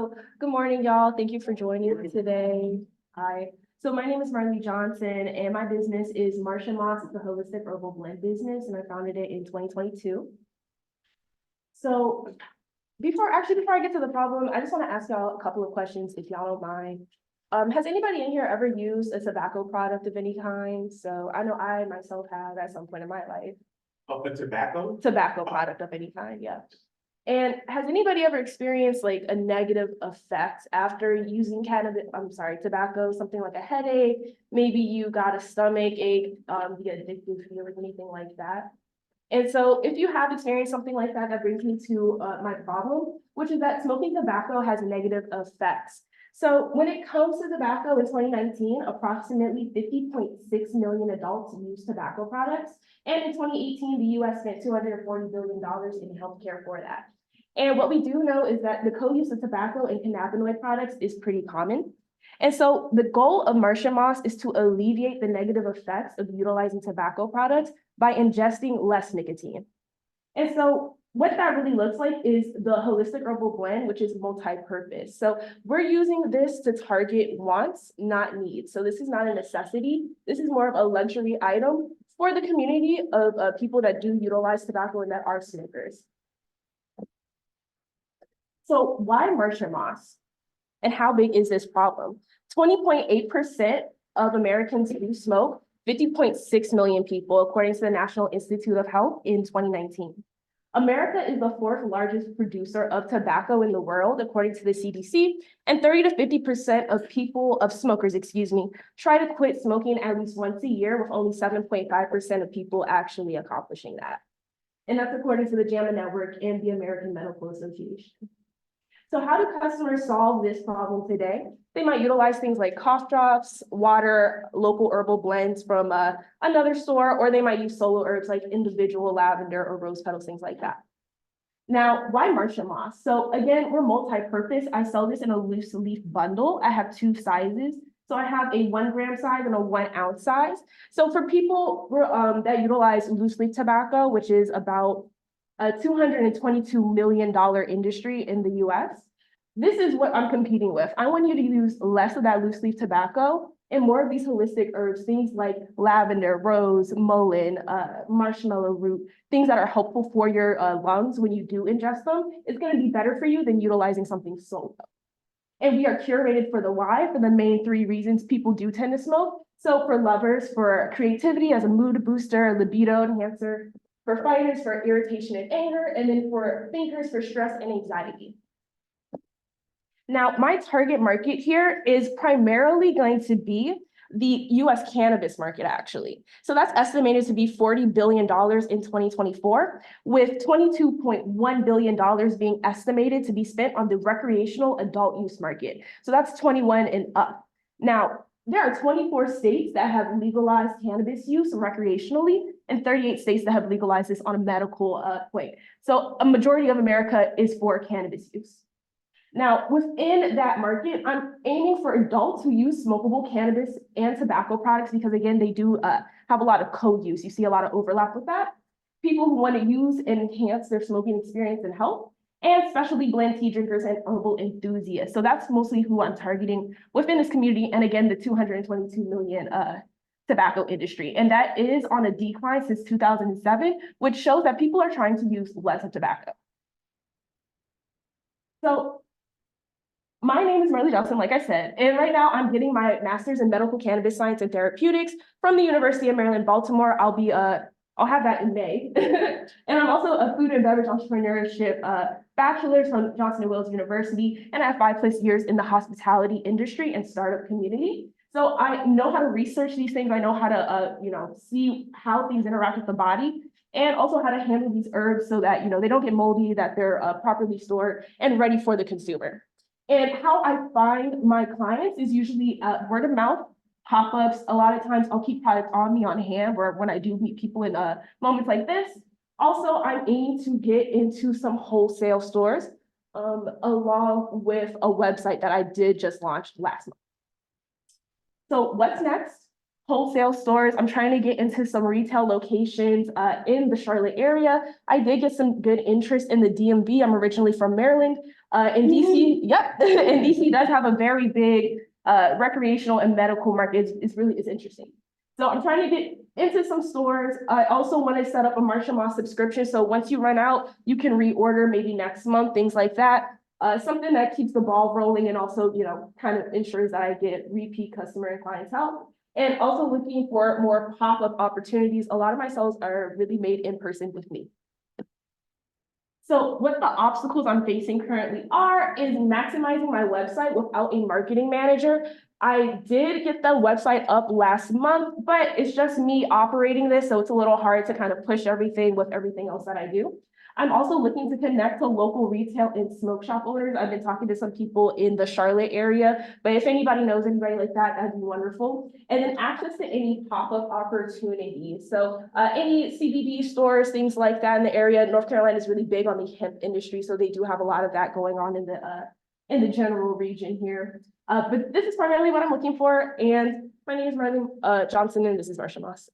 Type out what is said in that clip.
So good morning, y'all. Thank you for joining me today. Hi. So my name is Marley Johnson, and my business is Martian Moss. It's a holistic herbal blend business, and I founded it in 2022. So before I get to the problem, I just want to ask y'all a couple of questions, if y'all don't mind. Has anybody in here ever used a tobacco product of any kind? So I know I myself have at some point in my life. Of the tobacco? Tobacco product of any kind, yeah. And has anybody ever experienced like a negative effect after using tobacco, something like a headache? Maybe you got a stomach ache, the addictive feeling, anything like that. And so if you have experienced something like that, that brings me to my problem, which is that smoking tobacco has negative effects. So when it comes to tobacco in 2019, approximately 50.6 million adults use tobacco products. And in 2018, the US spent $240 billion in healthcare for that. And what we do know is that the co-use of tobacco and cannabinoid products is pretty common. And so the goal of Martian Moss is to alleviate the negative effects of utilizing tobacco products by ingesting less nicotine. And so what that really looks like is the holistic herbal blend, which is multi-purpose. So we're using this to target wants, not needs. So this is not a necessity. This is more of a luxury item for the community of people that do utilize tobacco and that are smokers. So why Martian Moss? And how big is this problem? 20.8% of Americans do smoke, 50.6 million people, according to the National Institute of Health in 2019. America is the fourth largest producer of tobacco in the world, according to the CDC, and 30 to 50% of smokers, try to quit smoking at least once a year, with only 7.5% of people actually accomplishing that. And that's according to the JAMA Network and the American Medical Association. So how do customers solve this problem today? They might utilize things like cough drops, water, local herbal blends from another store, or they might use solo herbs like individual lavender or rose petals, things like that. Now, why Martian Moss? So again, we're multi-purpose. I sell this in a loose leaf bundle. I have two sizes. So I have a 1 gram size and a 1 ounce size. So for people that utilize loose leaf tobacco, which is about a $222 million industry in the US. This is what I'm competing with. I want you to use less of that loose leaf tobacco and more of these holistic herbs, things like lavender, rose, mullein, marshmallow root, things that are helpful for your lungs when you do ingest them. It's gonna be better for you than utilizing something solo. And we are curated for the why, for the main 3 reasons people do tend to smoke. So for lovers, for creativity as a mood booster, libido enhancer, for fighters, for irritation and anger, and then for thinkers, for stress and anxiety. Now, my target market here is primarily going to be the US cannabis market, actually. So that's estimated to be $40 billion in 2024, with $22.1 billion being estimated to be spent on the recreational adult use market. So that's 21 and up. Now, there are 24 states that have legalized cannabis use recreationally, and 38 states that have legalized this on a medical point. So a majority of America is for cannabis use. Now, within that market, I'm aiming for adults who use smokable cannabis and tobacco products because, again, they do have a lot of co-use. You see a lot of overlap with that. People who want to use and enhance their smoking experience and health, and specialty blend tea drinkers and herbal enthusiasts. So that's mostly who I'm targeting within this community. And again, the 222 million tobacco industry. And that is on a decline since 2007, which shows that people are trying to use less of tobacco. So my name is Marley Johnson, like I said, and right now I'm getting my master's in medical cannabis science and therapeutics from the University of Maryland, Baltimore. I'll have that in May. And I'm also a food and beverage entrepreneurship bachelor's from Johnson & Wales University, and I have 5+ years in the hospitality industry and startup community. So I know how to research these things. I know how to, see how things interact with the body, and also how to handle these herbs so that, they don't get moldy, that they're properly stored and ready for the consumer. And how I find my clients is usually word of mouth, pop-ups. A lot of times I'll keep products on me on hand when I do meet people in moments like this. Also, I'm aiming to get into some wholesale stores along with a website that I did just launch last month. So what's next? Wholesale stores. I'm trying to get into some retail locations in the Charlotte area. I did get some good interest in the DMV. I'm originally from Maryland, In DC, yep, and DC does have a very big recreational and medical market. It's interesting. So I'm trying to get into some stores. I also want to set up a Martian Moss subscription. So once you run out, you can reorder maybe next month, things like that. Something that keeps the ball rolling and also, kind of ensures that I get repeat customer and clientele. And also looking for more pop-up opportunities. A lot of my sales are really made in person with me. So what the obstacles I'm facing currently are is maximizing my website without a marketing manager. I did get the website up last month, but it's just me operating this, so it's a little hard to kind of push everything with everything else that I do. I'm also looking to connect to local retail and smoke shop owners. I've been talking to some people in the Charlotte area, but if anybody knows anybody like that, that'd be wonderful. And then access to any pop-up opportunities. So any CBD stores, things like that in the area. North Carolina is really big on the hemp industry, so they do have a lot of that going on in the general region here. But this is primarily what I'm looking for. And my name is Marlene Johnson, and this is Martian Moss.